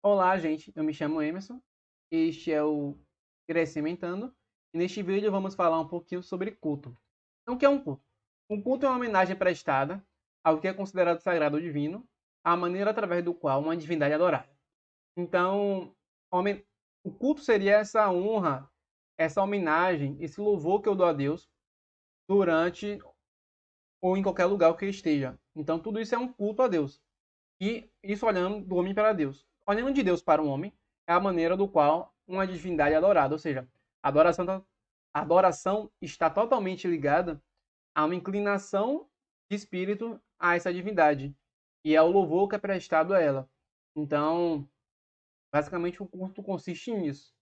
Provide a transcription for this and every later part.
Olá, gente. Eu me chamo Emerson. Este é o Crescimentando. E neste vídeo vamos falar um pouquinho sobre culto. Então, o que é um culto? Um culto é uma homenagem prestada ao que é considerado sagrado ou divino, a maneira através do qual uma divindade é adorada. Então, o culto seria essa honra, essa homenagem, esse louvor que eu dou a Deus durante ou em qualquer lugar que eu esteja. Então, tudo isso é um culto a Deus. E isso olhando do homem para Deus. Olhando de Deus para o homem é a maneira do qual uma divindade é adorada. Ou seja, a adoração está totalmente ligada a uma inclinação de espírito a essa divindade. E é o louvor que é prestado a ela. Então, basicamente, o culto consiste nisso.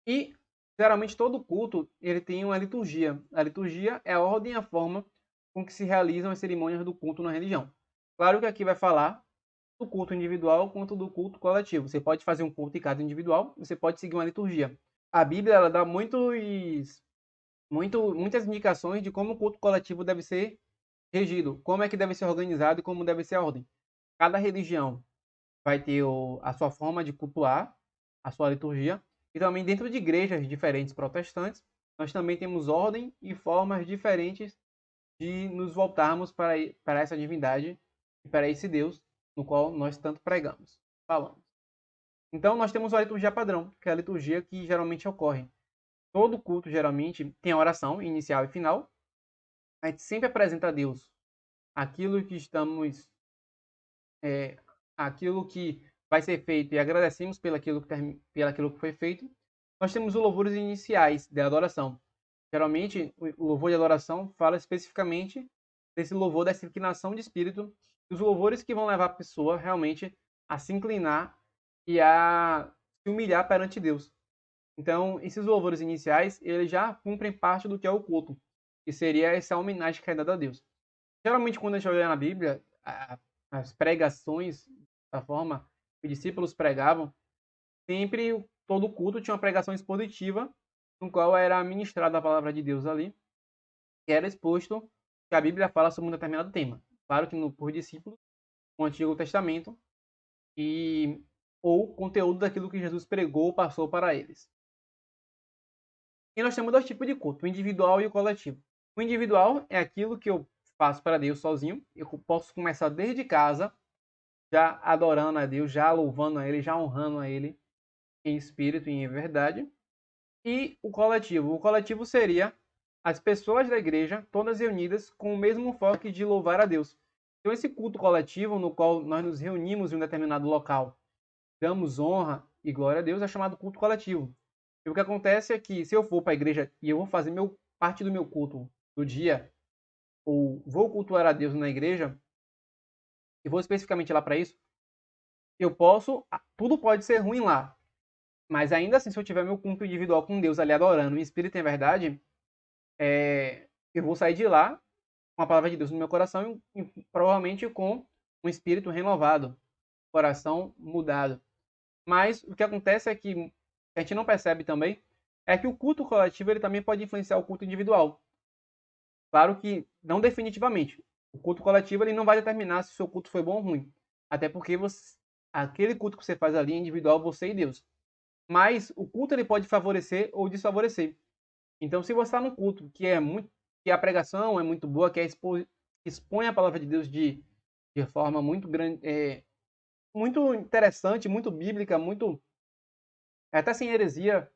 E, geralmente, todo culto ele tem uma liturgia. A liturgia é a ordem e a forma com que se realizam as cerimônias do culto na religião. Claro que aqui vai falar do culto individual quanto do culto coletivo. Você pode fazer um culto em cada individual, você pode seguir uma liturgia. A Bíblia ela dá muitas indicações de como o culto coletivo deve ser regido, como é que deve ser organizado e como deve ser a ordem. Cada religião vai ter a sua forma de cultuar, a sua liturgia, e também dentro de igrejas diferentes protestantes, nós também temos ordem e formas diferentes de nos voltarmos para essa divindade e para esse Deus no qual nós tanto pregamos, falamos. Então, nós temos a liturgia padrão, que é a liturgia que geralmente ocorre. Todo culto, geralmente, tem a oração inicial e final. A gente sempre apresenta a Deus aquilo que estamos, é, aquilo que vai ser feito e agradecemos pelaquilo que foi feito. Nós temos os louvores iniciais da adoração. Geralmente, o louvor de adoração fala especificamente desse louvor, dessa inclinação de espírito, os louvores que vão levar a pessoa realmente a se inclinar e a se humilhar perante Deus. Então, esses louvores iniciais, eles já cumprem parte do que é o culto, que seria essa homenagem que é dada a Deus. Geralmente, quando a gente olha na Bíblia, as pregações, da forma que os discípulos pregavam, sempre todo culto tinha uma pregação expositiva, no qual era ministrada a palavra de Deus ali, que era exposto que a Bíblia fala sobre um determinado tema. Claro que por discípulos, o Antigo Testamento e ou conteúdo daquilo que Jesus pregou ou passou para eles. E nós temos dois tipos de culto, o individual e o coletivo. O individual é aquilo que eu faço para Deus sozinho. Eu posso começar desde casa, já adorando a Deus, já louvando a Ele, já honrando a Ele em espírito e em verdade. E o coletivo. O coletivo seria as pessoas da igreja, todas reunidas, com o mesmo foco de louvar a Deus. Então, esse culto coletivo, no qual nós nos reunimos em um determinado local, damos honra e glória a Deus, é chamado culto coletivo. E o que acontece é que, se eu for para a igreja e eu vou fazer parte do meu culto do dia, ou vou cultuar a Deus na igreja, e vou especificamente lá para isso, eu posso, tudo pode ser ruim lá, mas ainda assim, se eu tiver meu culto individual com Deus ali adorando, em espírito e em verdade, eu vou sair de lá com a palavra de Deus no meu coração e provavelmente com um espírito renovado, coração mudado. Mas o que acontece é que a gente não percebe também é que o culto coletivo ele também pode influenciar o culto individual. Claro que não definitivamente. O culto coletivo ele não vai determinar se o seu culto foi bom ou ruim. Até porque aquele culto que você faz ali é individual, você e Deus. Mas o culto ele pode favorecer ou desfavorecer. Então, se você está num culto que a pregação é muito boa, que expõe a palavra de Deus de forma muito grande, muito interessante, muito bíblica, muito até sem heresia,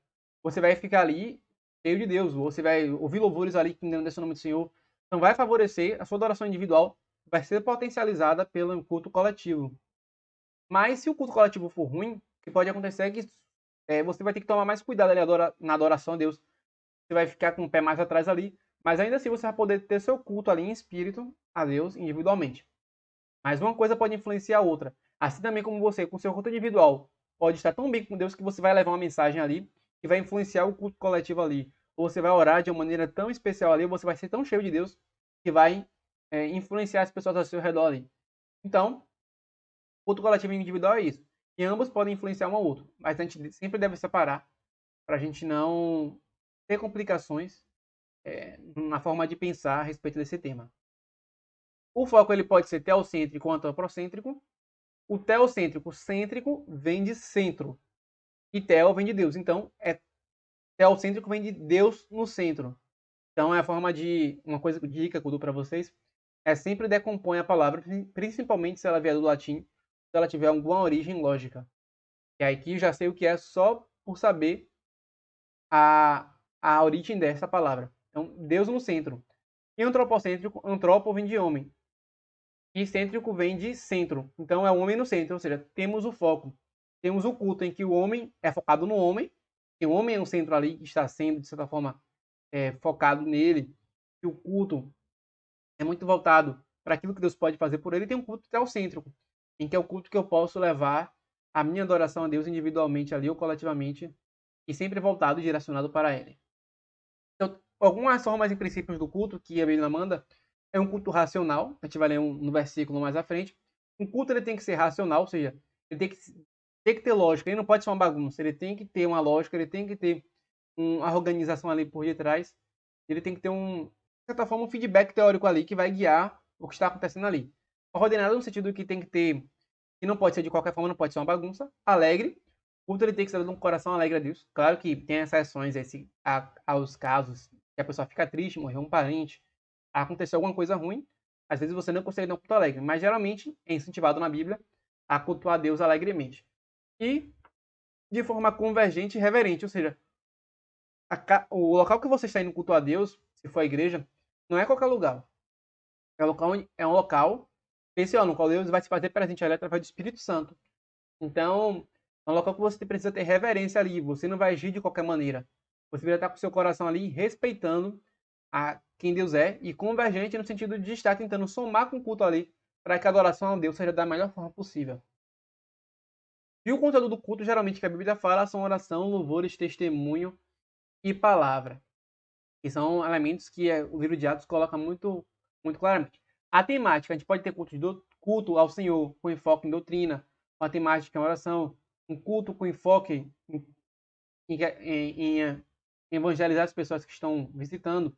você vai ficar ali cheio de Deus. Você vai ouvir louvores ali que engrandecem o nome do Senhor. Então, vai favorecer a sua adoração individual, vai ser potencializada pelo culto coletivo. Mas se o culto coletivo for ruim, o que pode acontecer é que você vai ter que tomar mais cuidado ali na adoração a Deus. Você vai ficar com o pé mais atrás ali, mas ainda assim você vai poder ter seu culto ali em espírito a Deus individualmente. Mas uma coisa pode influenciar a outra. Assim também como você, com seu culto individual, pode estar tão bem com Deus que você vai levar uma mensagem ali que vai influenciar o culto coletivo ali. Ou você vai orar de uma maneira tão especial ali, ou você vai ser tão cheio de Deus que vai influenciar as pessoas ao seu redor ali. Então, culto coletivo e individual é isso. E ambos podem influenciar um ao outro. Mas a gente sempre deve separar para a gente não ter complicações na forma de pensar a respeito desse tema. O foco ele pode ser teocêntrico ou antropocêntrico, O teocêntrico, cêntrico vem de centro. E teo vem de Deus. Então, teocêntrico vem de Deus no centro. Então, é a forma de... Uma coisa, dica que eu dou para vocês, é sempre decompõe a palavra, principalmente se ela vier do latim, se ela tiver alguma origem lógica. E aí aqui eu já sei o que é só por saber a origem dessa palavra. Então, Deus no centro. E antropocêntrico, antropo vem de homem. E cêntrico vem de centro. Então, é o homem no centro, ou seja, temos o foco. Temos o culto em que o homem é focado no homem, que o homem é o centro ali, que está sendo, de certa forma, focado nele. Que o culto é muito voltado para aquilo que Deus pode fazer por ele. E tem um culto teocêntrico, em que é o culto que eu posso levar a minha adoração a Deus individualmente ali ou coletivamente, e sempre voltado e direcionado para ele. Então, algumas formas e princípios do culto que a Bíblia manda é um culto racional, a gente vai ler no versículo mais à frente. Um culto ele tem que ser racional, ou seja, ele tem que ter lógica, ele não pode ser uma bagunça, ele tem que ter uma lógica, ele tem que ter uma organização ali por detrás, ele tem que ter de certa forma, um feedback teórico ali que vai guiar o que está acontecendo ali. Ordenado no sentido que tem que ter, que não pode ser de qualquer forma, não pode ser uma bagunça, alegre, o culto ele tem que ser de um coração alegre a Deus. Claro que tem exceções aos casos que a pessoa fica triste, morreu um parente, aconteceu alguma coisa ruim, às vezes você não consegue dar um culto alegre, mas geralmente é incentivado na Bíblia a cultuar Deus alegremente. E de forma convergente e reverente, ou seja, o local que você está indo cultuar a Deus, se for a igreja, não é qualquer lugar. É um local especial, no qual Deus vai se fazer presente ali através do Espírito Santo. Então, é um local que você precisa ter reverência ali. Você não vai agir de qualquer maneira. Você vai estar com o seu coração ali respeitando a quem Deus é e convergente no sentido de estar tentando somar com o culto ali para que a adoração a Deus seja da melhor forma possível. E o conteúdo do culto, geralmente, que a Bíblia fala, são oração, louvores, testemunho e palavra. Que são elementos que o livro de Atos coloca muito, muito claramente. A temática, a gente pode ter culto ao Senhor com enfoque em doutrina, uma temática em oração, um culto com enfoque em evangelizar as pessoas que estão visitando,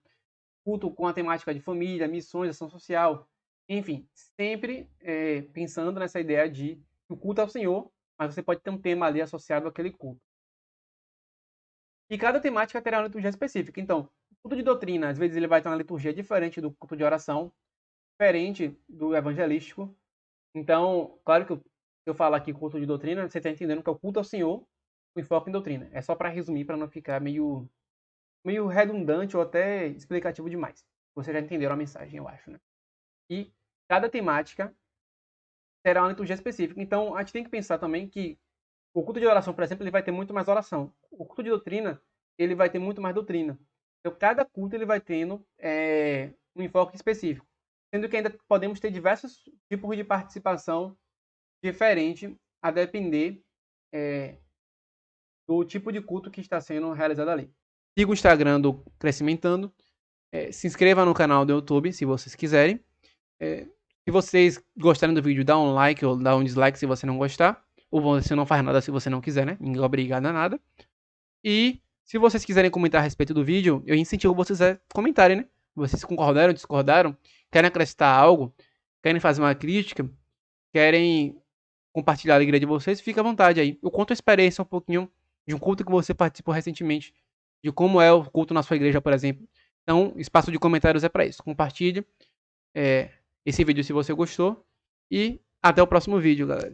culto com a temática de família, missões, ação social, enfim, sempre pensando nessa ideia de o culto ao Senhor, mas você pode ter um tema ali associado àquele culto. E cada temática terá uma liturgia específica. Então, o culto de doutrina, às vezes ele vai ter uma liturgia diferente do culto de oração, diferente do evangelístico. Então, claro que eu falo aqui culto de doutrina, você está entendendo que é o culto ao Senhor com enfoque em doutrina. É só para resumir, para não ficar meio redundante ou até explicativo demais. Vocês já entenderam a mensagem, eu acho, né? E cada temática terá uma liturgia específica. Então, a gente tem que pensar também que o culto de oração, por exemplo, ele vai ter muito mais oração. O culto de doutrina, ele vai ter muito mais doutrina. Então, cada culto ele vai tendo um enfoque específico. Sendo que ainda podemos ter diversos tipos de participação diferente a depender do tipo de culto que está sendo realizado ali. Siga o Instagram do Crescimentando. Se inscreva no canal do YouTube, se vocês quiserem. Se vocês gostarem do vídeo, dá um like ou dá um dislike se você não gostar. Ou você não faz nada se você não quiser, né? Ninguém é obrigado a nada. E se vocês quiserem comentar a respeito do vídeo, eu incentivo vocês a comentarem, né? Vocês concordaram, discordaram, querem acrescentar algo, querem fazer uma crítica, querem compartilhar a alegria de vocês, fica à vontade aí. Eu conto a experiência um pouquinho de um culto que você participou recentemente, de como é o culto na sua igreja, por exemplo. Então, espaço de comentários é para isso. Compartilhe esse vídeo se você gostou e até o próximo vídeo, galera.